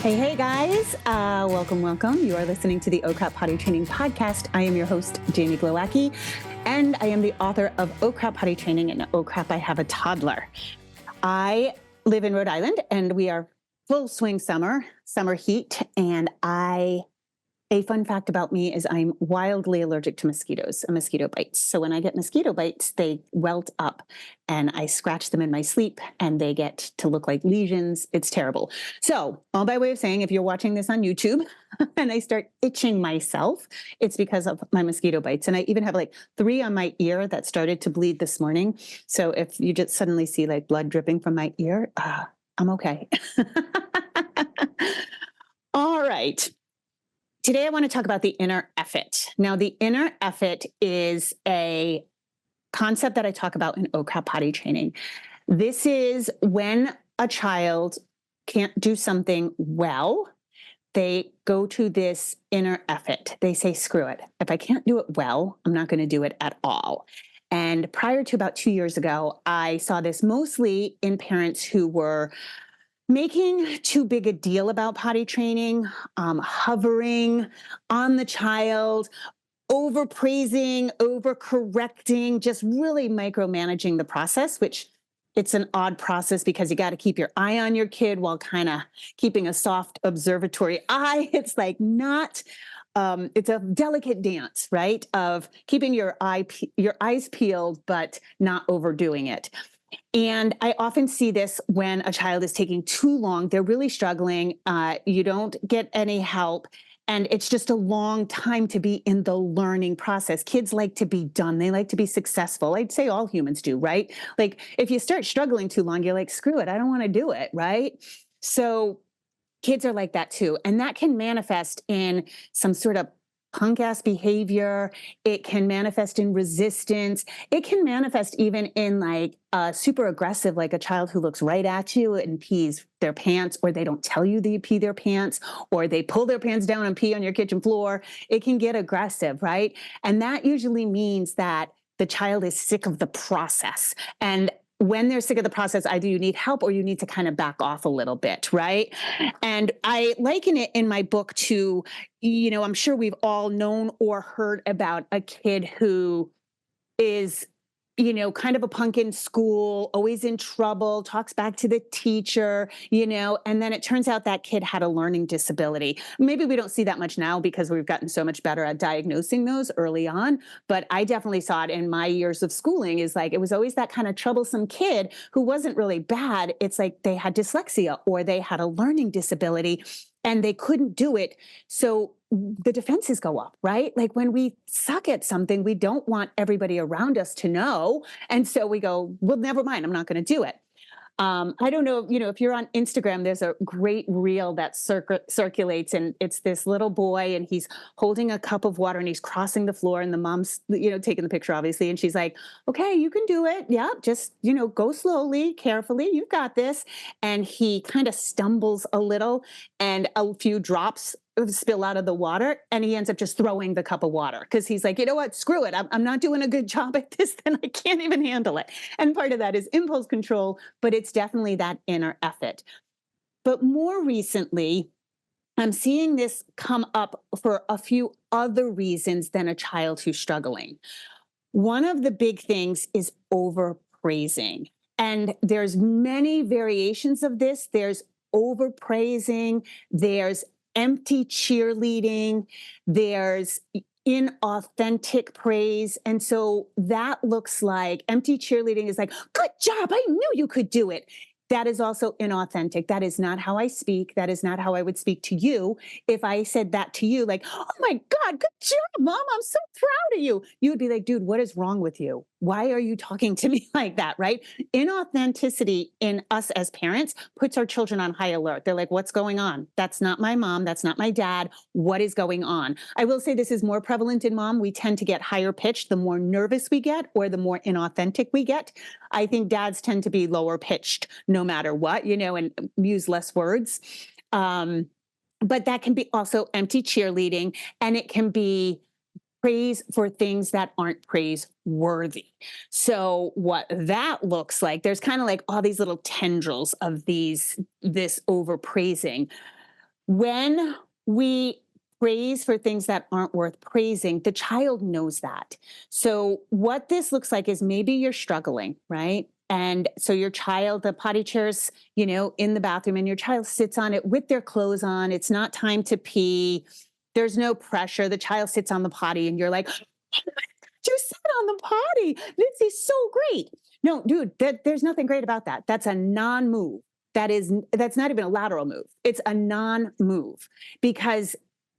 Hey guys. Welcome. You are listening to the Oh Crap Potty Training Podcast. I am your host, Jamie Glowacki, and I am the author of Oh Crap Potty Training and Oh Crap, I Have a Toddler. I live in Rhode Island and we are full swing summer heat. And a fun fact about me is I'm wildly allergic to mosquitoes and mosquito bites. So when I get mosquito bites, they welt up and I scratch them in my sleep and they get to look like lesions. It's terrible. So all by way of saying, if you're watching this on YouTube and I start itching myself, it's because of my mosquito bites. And I even have like 3 on my ear that started to bleed this morning. So if you just suddenly see like blood dripping from my ear, I'm okay. All right. Today, I want to talk about the inner effort. Now, the inner effort is a concept that I talk about in Oh Crap Potty Training. This is when a child can't do something well, they go to this inner effort. They say, screw it. If I can't do it well, I'm not going to do it at all. And prior to about 2 years ago, I saw this mostly in parents who were making too big a deal about potty training, hovering on the child, overpraising, overcorrecting, just really micromanaging the process, which it's an odd process because you got to keep your eye on your kid while kind of keeping a soft observatory eye. It's like not, it's a delicate dance, right? Of keeping your eyes peeled, but not overdoing it. And I often see this when a child is taking too long. They're really struggling. You don't get any help. And it's just a long time to be in the learning process. Kids like to be done. They like to be successful. I'd say all humans do, right? Like if you start struggling too long, you're like, screw it. I don't want to do it, right? So kids are like that too. And that can manifest in some sort of punk ass behavior. It can manifest in resistance. It can manifest even in like super aggressive, like a child who looks right at you and pees their pants, or they don't tell you they pee their pants, or they pull their pants down and pee on your kitchen floor. It can get aggressive, right? And that usually means that the child is sick of the process. And when they're sick of the process, either you need help or you need to kind of back off a little bit, right? And I liken it in my book to, I'm sure we've all known or heard about a kid who is, kind of a punk in school, always in trouble, talks back to the teacher, and then it turns out that kid had a learning disability. Maybe we don't see that much now because we've gotten so much better at diagnosing those early on. But I definitely saw it in my years of schooling is like, it was always that kind of troublesome kid who wasn't really bad. It's like they had dyslexia or they had a learning disability and they couldn't do it. So the defenses go up, right? Like when we suck at something, we don't want everybody around us to know. And so we go, well, never mind, I'm not going to do it. I don't know, if you're on Instagram, there's a great reel that circulates and it's this little boy and he's holding a cup of water and he's crossing the floor and the mom's, taking the picture obviously. And she's like, okay, you can do it. Yeah. Just, go slowly, carefully. You've got this. And he kind of stumbles a little and a few drops spill out of the water and he ends up just throwing the cup of water because he's like, you know what, screw it. I'm not doing a good job at this, then I can't even handle it. And part of that is impulse control, but it's definitely that inner effort. But more recently, I'm seeing this come up for a few other reasons than a child who's struggling. One of the big things is overpraising. And there's many variations of this. There's overpraising, there's empty cheerleading, there's inauthentic praise. And so that looks like empty cheerleading is like, good job, I knew you could do it. That is also inauthentic. That is not how I speak. That is not how I would speak to you. If I said that to you, like, oh my God, good job, Mom, I'm so proud of you. You would be like, dude, what is wrong with you? Why are you talking to me like that, right? Inauthenticity in us as parents puts our children on high alert. They're like, what's going on? That's not my mom. That's not my dad. What is going on? I will say this is more prevalent in mom. We tend to get higher pitched the more nervous we get or the more inauthentic we get. I think dads tend to be lower pitched no matter what, and use less words. But that can be also empty cheerleading, and it can be praise for things that aren't praiseworthy. So what that looks like, there's kind of like all these little tendrils of this overpraising. When we praise for things that aren't worth praising, the child knows that. So, what this looks like is maybe you're struggling, right? And so your child, the potty chair's, in the bathroom, and your child sits on it with their clothes on. It's not time to pee. There's no pressure. The child sits on the potty, and you're like, you sit on the potty. This is so great. No, dude, there's nothing great about that. That's a non-move. That's not even a lateral move. It's a non-move because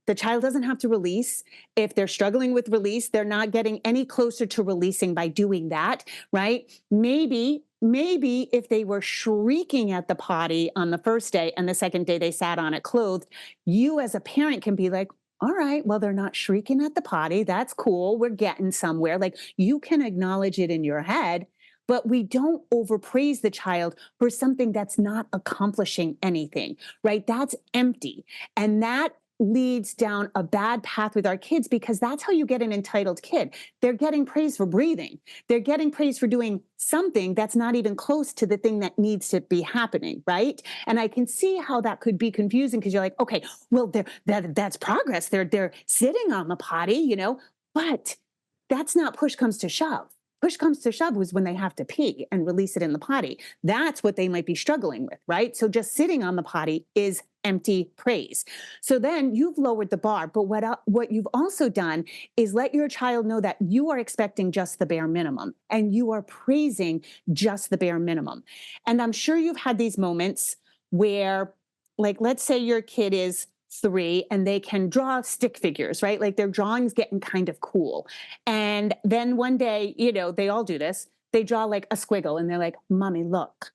the child doesn't have to release. If they're struggling with release, they're not getting any closer to releasing by doing that, right? Maybe if they were shrieking at the potty on the first day and the second day they sat on it clothed, you as a parent can be like, all right, well, they're not shrieking at the potty. That's cool. We're getting somewhere. Like you can acknowledge it in your head, but we don't overpraise the child for something that's not accomplishing anything, right? That's empty. And that leads down a bad path with our kids because that's how you get an entitled kid. They're getting praise for breathing. They're getting praise for doing something that's not even close to the thing that needs to be happening, right? And I can see how that could be confusing because you're like, okay, well, that's progress. They're sitting on the potty, but that's not push comes to shove. Push comes to shove was when they have to pee and release it in the potty. That's what they might be struggling with, right? So just sitting on the potty is empty praise. So then you've lowered the bar. But what you've also done is let your child know that you are expecting just the bare minimum and you are praising just the bare minimum. And I'm sure you've had these moments where, like, let's say your kid is 3 and they can draw stick figures, right? Like their drawing's getting kind of cool. And then one day, they all do this. They draw like a squiggle and they're like, Mommy, look.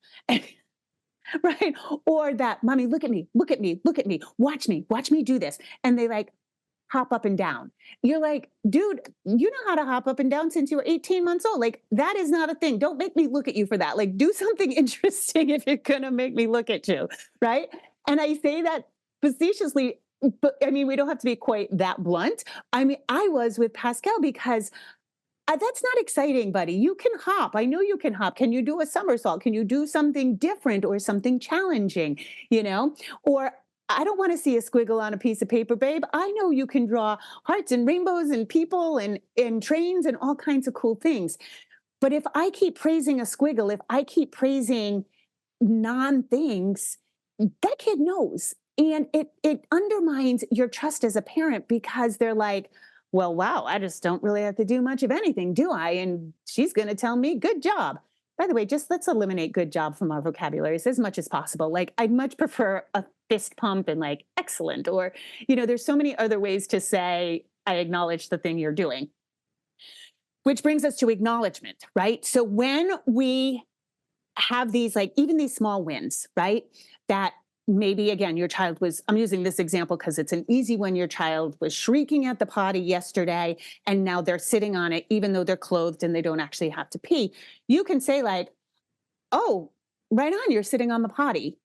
Right? Or that, Mommy, look at me, look at me, look at me, watch me do this. And they like hop up and down. You're like, dude, you know how to hop up and down since you were 18 months old. Like, that is not a thing. Don't make me look at you for that. Like, do something interesting if you're going to make me look at you. Right. And I say that facetiously, but I mean, we don't have to be quite that blunt. I mean, I was with Pascal because that's not exciting, buddy. You can hop. I know you can hop. Can you do a somersault? Can you do something different or something challenging? Or I don't want to see a squiggle on a piece of paper, babe. I know you can draw hearts and rainbows and people and trains and all kinds of cool things. But if I keep praising a squiggle, if I keep praising non things, that kid knows. And it undermines your trust as a parent because they're like, well, wow, I just don't really have to do much of anything, do I? And she's going to tell me, good job. By the way, just let's eliminate good job from our vocabularies as much as possible. Like, I'd much prefer a fist pump and like excellent, or, there's so many other ways to say, I acknowledge the thing you're doing, which brings us to acknowledgement, right? So when we have these, like, even these small wins, right? That maybe again your child was, I'm using this example because it's an easy one, your child was shrieking at the potty yesterday and now they're sitting on it even though they're clothed and they don't actually have to pee. You can say like, oh, right on, you're sitting on the potty.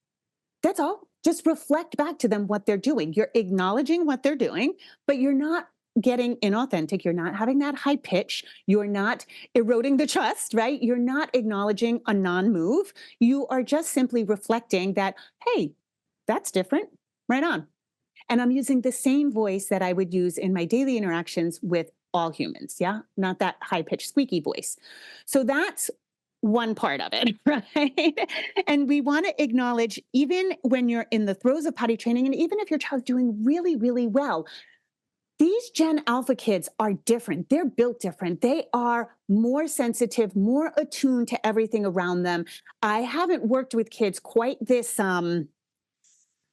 That's all. Just reflect back to them what they're doing. You're acknowledging what they're doing, but you're not getting inauthentic. You're not having that high pitch. You're not eroding the trust, right? You're not acknowledging a non-move. You are just simply reflecting that, hey, that's different. Right on. And I'm using the same voice that I would use in my daily interactions with all humans. Yeah. Not that high pitched squeaky voice. So that's one part of it, right? And we want to acknowledge, even when you're in the throes of potty training, and even if your child's doing really, really well, these Gen Alpha kids are different. They're built different. They are more sensitive, more attuned to everything around them. I haven't worked with kids quite this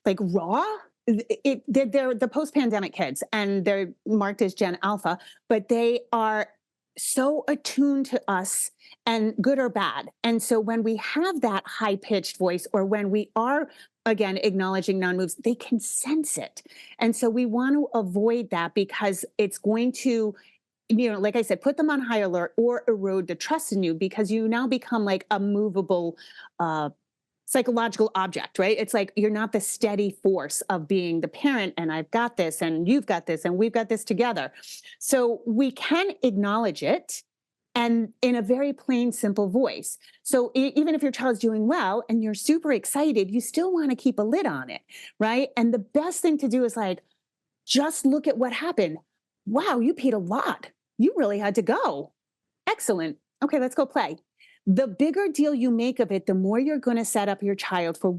like raw. They're the post-pandemic kids and they're marked as Gen Alpha, but they are so attuned to us, and good or bad. And so when we have that high-pitched voice, or when we are again acknowledging non-moves, they can sense it. And so we want to avoid that because it's going to, like I said, put them on high alert or erode the trust in you, because you now become like a movable psychological object, right? It's like you're not the steady force of being the parent and I've got this and you've got this and we've got this together. So we can acknowledge it and in a very plain, simple voice. So even if your child's doing well and you're super excited, you still want to keep a lid on it, right? And the best thing to do is like, just look at what happened. Wow, you peed a lot. You really had to go. Excellent. Okay, let's go play. The bigger deal you make of it, the more you're going to set up your child for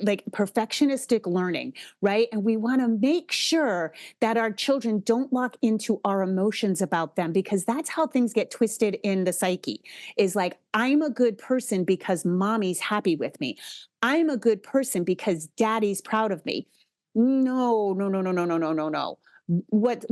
like perfectionistic learning, right? And we want to make sure that our children don't lock into our emotions about them, because that's how things get twisted in the psyche. Is like, I'm a good person because mommy's happy with me. I'm a good person because daddy's proud of me. No, no, no, no, no, no, no, no, no. What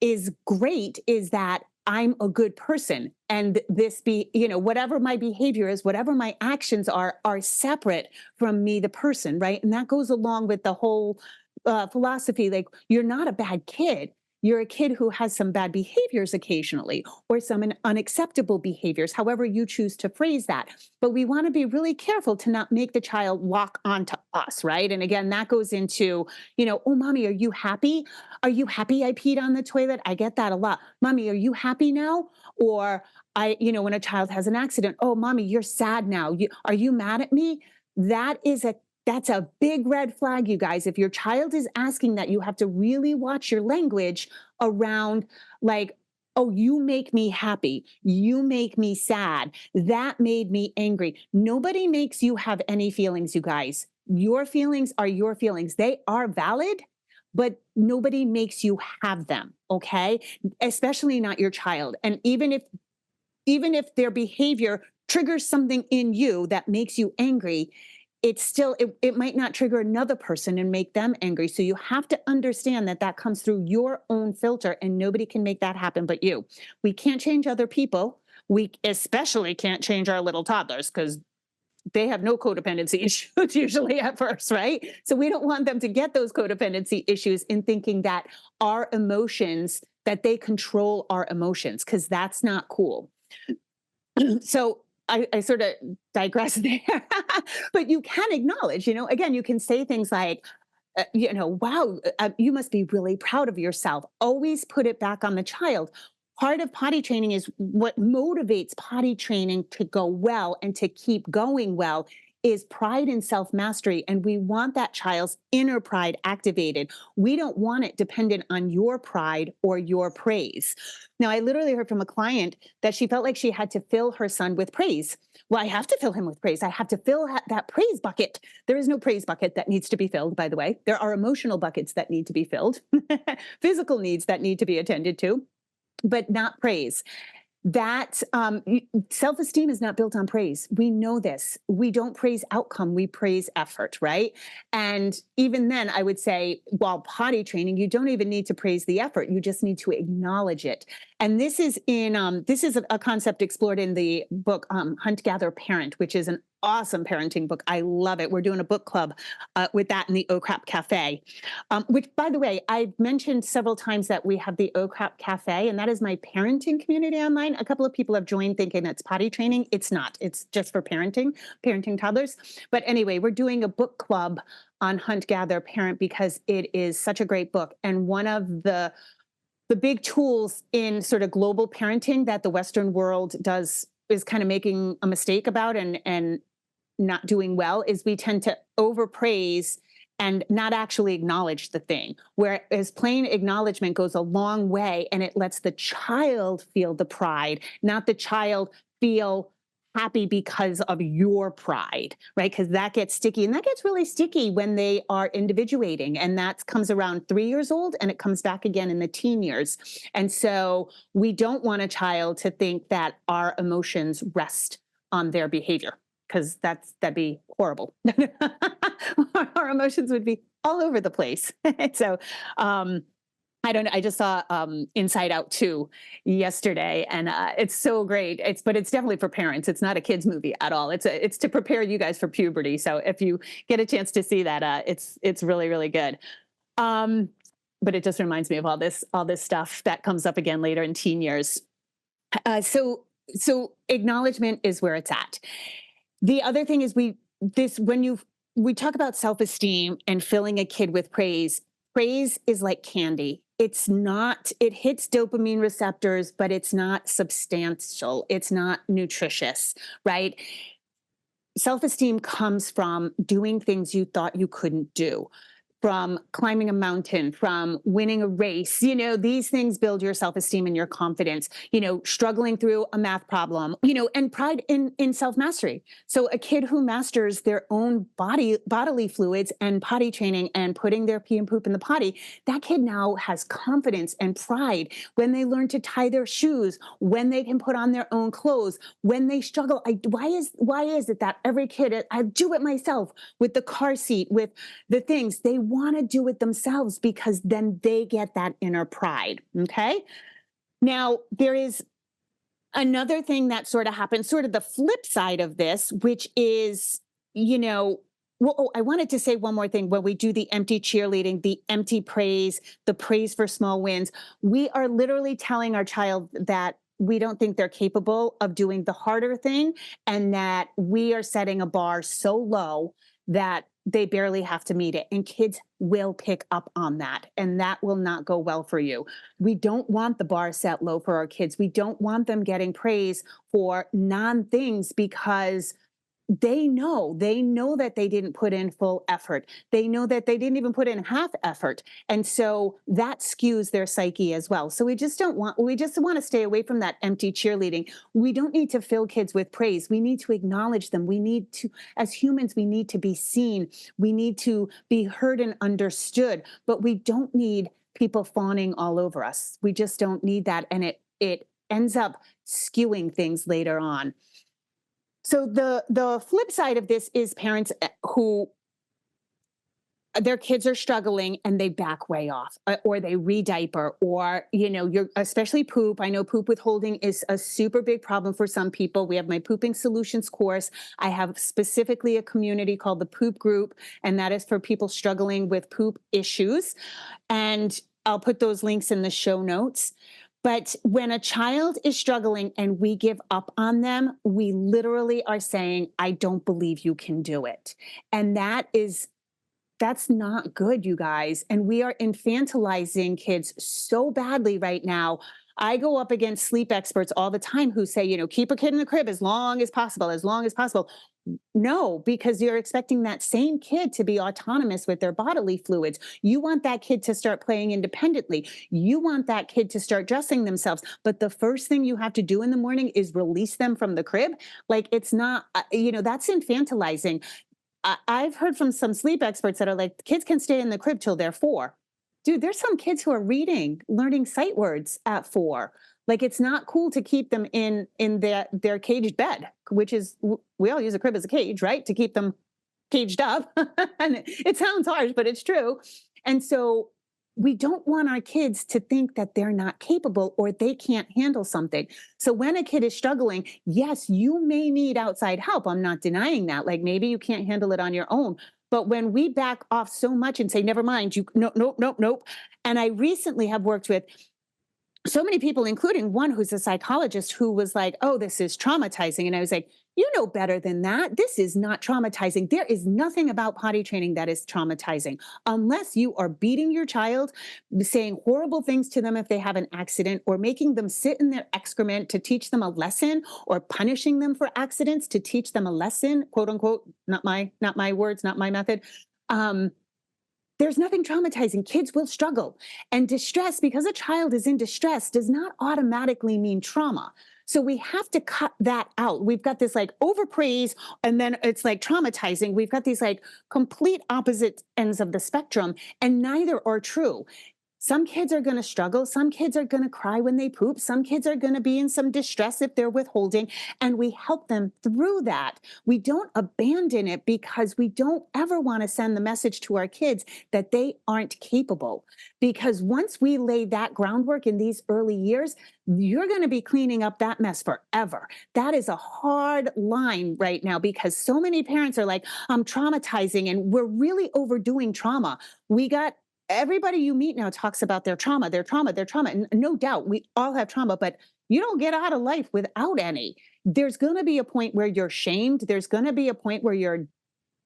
is great is that I'm a good person, and this be, whatever my behavior is, whatever my actions are separate from me, the person, right? And that goes along with the whole philosophy, like, you're not a bad kid. You're a kid who has some bad behaviors occasionally, or some unacceptable behaviors, however you choose to phrase that. But we want to be really careful to not make the child lock onto us, right? And again, that goes into, oh, mommy, are you happy? Are you happy I peed on the toilet? I get that a lot. Mommy, are you happy now? Or when a child has an accident, oh, mommy, you're sad now. Are you mad at me? That is a that's a big red flag, you guys. If your child is asking that, you have to really watch your language around, like, oh, you make me happy. You make me sad. That made me angry. Nobody makes you have any feelings, you guys. Your feelings are your feelings. They are valid, but nobody makes you have them, okay? Especially not your child. And even if their behavior triggers something in you that makes you angry, it might not trigger another person and make them angry. So you have to understand that that comes through your own filter, and nobody can make that happen but you. We can't change other people. We especially can't change our little toddlers, because they have no codependency issues usually at first, right? So we don't want them to get those codependency issues in thinking that our emotions, that they control our emotions, because that's not cool. So I sort of digress there, but you can acknowledge, again, you can say things like, wow, you must be really proud of yourself. Always put it back on the child. Part of potty training is what motivates potty training to go well and to keep going well is pride and self mastery. And we want that child's inner pride activated. We don't want it dependent on your pride or your praise. Now, I literally heard from a client that she felt like she had to fill her son with praise. Well, I have to fill him with praise. I have to fill that praise bucket. There is no praise bucket that needs to be filled, by the way. There are emotional buckets that need to be filled, physical needs that need to be attended to, but not praise. That self-esteem is not built on praise. We know this. We don't praise outcome. We praise effort, right? And even then, I would say, while potty training, you don't even need to praise the effort. You just need to acknowledge it. And this is a concept explored in the book Hunt, Gather, Parent, which is an awesome parenting book. I love it. We're doing a book club with that in the OCRAP Cafe, which, by the way, I've mentioned several times that we have the OCRAP Cafe, and that is my parenting community online. A couple of people have joined thinking that's potty training. It's not. It's just for parenting toddlers. But anyway, we're doing a book club on Hunt, Gather, Parent because it is such a great book. And one of the big tools in sort of global parenting that the Western world is kind of making a mistake about and not doing well is we tend to overpraise and not actually acknowledge the thing. Whereas plain acknowledgement goes a long way, and it lets the child feel the pride, not the child feel happy because of your pride, right? Because that gets sticky, and that gets really sticky when they are individuating, and that comes around 3 years old, and it comes back again in the teen years. And so we don't want a child to think that our emotions rest on their behavior, because that'd be horrible. Our emotions would be all over the place. So I don't know. I just saw Inside Out 2 yesterday, and it's so great. But it's definitely for parents. It's not a kids movie at all. It's to prepare you guys for puberty. So if you get a chance to see that, it's really, really good. But it just reminds me of all this stuff that comes up again later in teen years. So acknowledgement is where it's at. The other thing is when we talk about self-esteem and filling a kid with praise is like candy. it's not, it hits dopamine receptors, but it's not substantial. It's not nutritious, right? Self-esteem comes from doing things you thought you couldn't do, from climbing a mountain, from winning a race. These things build your self-esteem and your confidence. Struggling through a math problem, and pride in self-mastery. So a kid who masters their own bodily fluids and potty training and putting their pee and poop in the potty, that kid now has confidence and pride when they learn to tie their shoes, when they can put on their own clothes, when they struggle. Why is it that every kid, I do it myself with the car seat, with the things they want to do it themselves, because then they get that inner pride. Okay. Now, there is another thing that sort of happens, sort of the flip side of this, which is, you know, I wanted to say one more thing. When we do the empty cheerleading, the empty praise, the praise for small wins, we are literally telling our child that we don't think they're capable of doing the harder thing, and that we are setting a bar so low that they barely have to meet it. And kids will pick up on that, and that will not go well for you. We don't want the bar set low for our kids. We don't want them getting praise for non things, because they know that they didn't put in full effort. They know that they didn't even put in half effort. And so that skews their psyche as well. So we just want to stay away from that empty cheerleading. We don't need to fill kids with praise. We need to acknowledge them. We need to, as humans, we need to be seen. We need to be heard and understood, but we don't need people fawning all over us. We just don't need that. And it ends up skewing things later on. So the flip side of this is parents who their kids are struggling and they back way off, or they re-diaper, or you're, especially poop. I know poop withholding is a super big problem for some people. We have my pooping solutions course. I have specifically a community called the poop group, and that is for people struggling with poop issues. And I'll put those links in the show notes. But when a child is struggling and we give up on them, we literally are saying, I don't believe you can do it. And that's not good, you guys. And we are infantilizing kids so badly right now. I go up against sleep experts all the time who say, keep a kid in the crib as long as possible, as long as possible. No, because you're expecting that same kid to be autonomous with their bodily fluids. You want that kid to start playing independently. You want that kid to start dressing themselves. But the first thing you have to do in the morning is release them from the crib. Like, it's not, that's infantilizing. I've heard from some sleep experts that are like, kids can stay in the crib till they're 4. Dude, there's some kids who are learning sight words at 4. Like, it's not cool to keep them in their caged bed, which is, we all use a crib as a cage, right? To keep them caged up. And it sounds harsh, but it's true. And so we don't want our kids to think that they're not capable or they can't handle something. So when a kid is struggling, yes, you may need outside help. I'm not denying that. Like, maybe you can't handle it on your own. But when we back off so much and say, never mind, nope. And I recently have worked with so many people, including one who's a psychologist, who was like, oh, this is traumatizing. And I was like, you know better than that. This is not traumatizing. There is nothing about potty training that is traumatizing, unless you are beating your child, saying horrible things to them if they have an accident, or making them sit in their excrement to teach them a lesson, or punishing them for accidents to teach them a lesson, quote unquote, not my words, not my method. There's nothing traumatizing. Kids will struggle. And distress, because a child is in distress, does not automatically mean trauma. So we have to cut that out. We've got this like overpraise, and then it's like traumatizing. We've got these like complete opposite ends of the spectrum, and neither are true. Some kids are going to struggle. Some kids are going to cry when they poop. Some kids are going to be in some distress if they're withholding, and we help them through that. We don't abandon it, because we don't ever want to send the message to our kids that they aren't capable. Because once we lay that groundwork in these early years, you're going to be cleaning up that mess forever. That is a hard line right now, because so many parents are like, I'm traumatizing, and we're really overdoing trauma. Everybody you meet now talks about their trauma, their trauma, their trauma. And no doubt we all have trauma, but you don't get out of life without any. There's going to be a point where you're shamed. There's going to be a point where you're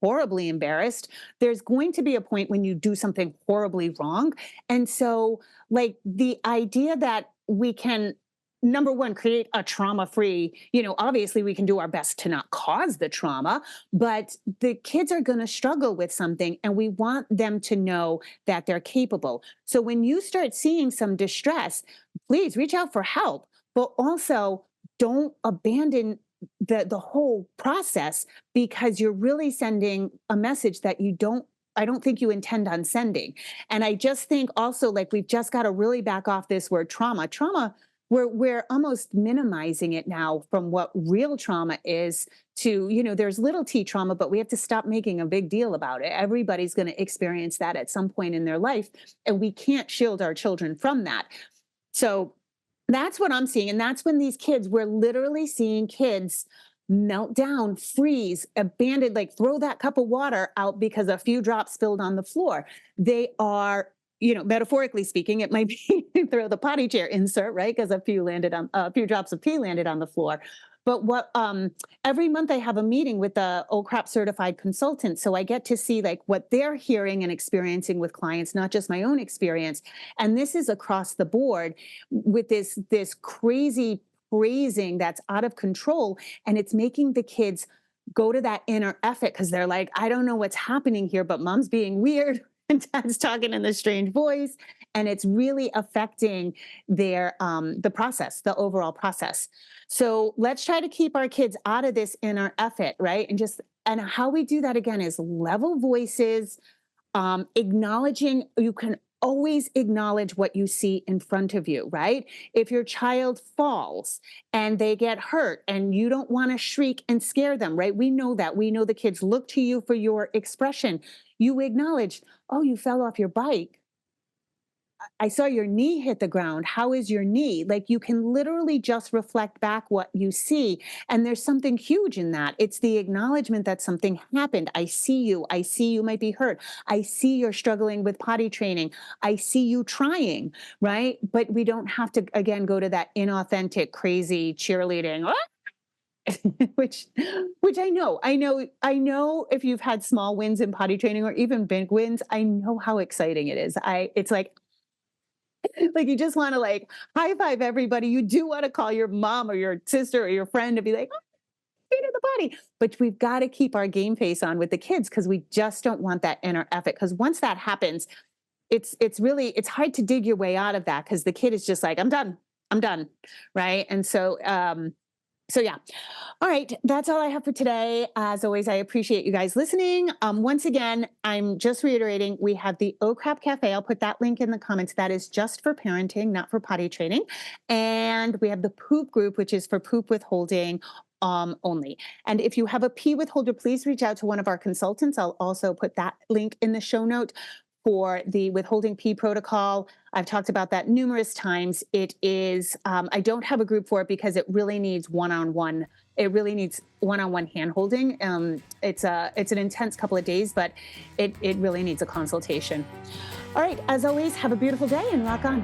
horribly embarrassed. There's going to be a point when you do something horribly wrong. And so, like, the idea that we can, number one, create a trauma free, obviously we can do our best to not cause the trauma, but the kids are going to struggle with something and we want them to know that they're capable. So when you start seeing some distress, please reach out for help, but also don't abandon the whole process, because you're really sending a message that I don't think you intend on sending. And I just think also, like, we've just got to really back off this word trauma. We're almost minimizing it now from what real trauma is to, there's little t trauma, but we have to stop making a big deal about it. Everybody's going to experience that at some point in their life, and we can't shield our children from that. So that's what I'm seeing. And that's when these kids, we're literally seeing kids melt down, freeze, abandoned, like throw that cup of water out because a few drops spilled on the floor. They are, metaphorically speaking, it might be throw the potty chair insert, right? Because a few drops of pee landed on the floor. But every month I have a meeting with the OCRAP certified consultant. So I get to see like what they're hearing and experiencing with clients, not just my own experience. And this is across the board with this crazy praising that's out of control. And it's making the kids go to that inner effort because they're like, I don't know what's happening here, but mom's being weird and dad's talking in this strange voice. And it's really affecting their the overall process. So let's try to keep our kids out of this inner effort, right? And how we do that again is level voices, acknowledging. You can always acknowledge what you see in front of you, right? If your child falls and they get hurt and you don't want to shriek and scare them, right? We know that. We know the kids look to you for your expression. You acknowledge, oh, you fell off your bike. I saw your knee hit the ground. How is your knee? Like, you can literally just reflect back what you see. And there's something huge in that. It's the acknowledgement that something happened. I see you. I see you might be hurt. I see you're struggling with potty training. I see you trying, right? But we don't have to, again, go to that inauthentic, crazy cheerleading. which I know if you've had small wins in potty training or even big wins, I know how exciting it is. It's like you just want to like high five everybody. You do want to call your mom or your sister or your friend and be like, oh, feet in the potty. But we've got to keep our game face on with the kids because we just don't want that inner effort. Because once that happens, it's hard to dig your way out of that because the kid is just like, I'm done. Right. And so yeah. All right. That's all I have for today. As always, I appreciate you guys listening. Once again, I'm just reiterating, we have the OCRAP Cafe. I'll put that link in the comments. That is just for parenting, not for potty training. And we have the poop group, which is for poop withholding only. And if you have a pee withholder, please reach out to one of our consultants. I'll also put that link in the show note. For the withholding pee protocol, I've talked about that numerous times. It is, I don't have a group for it because it really needs one-on-one. It really needs one-on-one hand-holding. It's an intense couple of days, but it really needs a consultation. All right, as always, have a beautiful day and rock on.